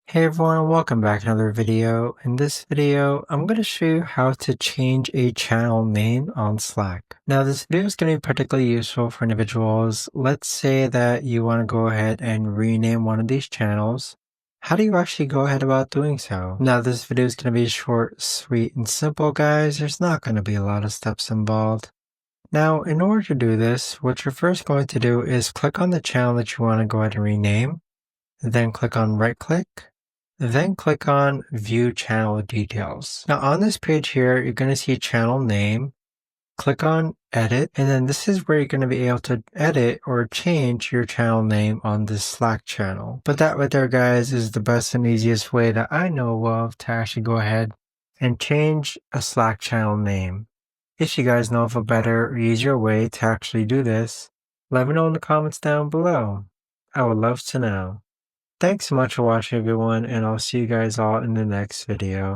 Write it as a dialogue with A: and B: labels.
A: Hey everyone, welcome back to another video. In this video, I'm going to show you how to change a channel name on Slack. Now this video is going to be particularly useful for individuals. Let's say that you want to go ahead and rename one of these channels. How do you actually go ahead about doing so? Now this video is going to be short, sweet, and simple, guys. There's not going to be a lot of steps involved. Now, in order to do this, what you're first going to do is click on the channel that you want to go ahead and rename, then click on right click, then click on View Channel Details. Now on this page here, you're going to see channel name. Click on Edit, and then this is where you're going to be able to edit or change your channel name on this Slack channel. But that right there, guys, is the best and easiest way that I know of to actually go ahead and change a Slack channel name. If you guys know of a better or easier way to actually do this, let me know in the comments down below. I would love to know. Thanks so much for watching, everyone, and I'll see you guys all in the next video.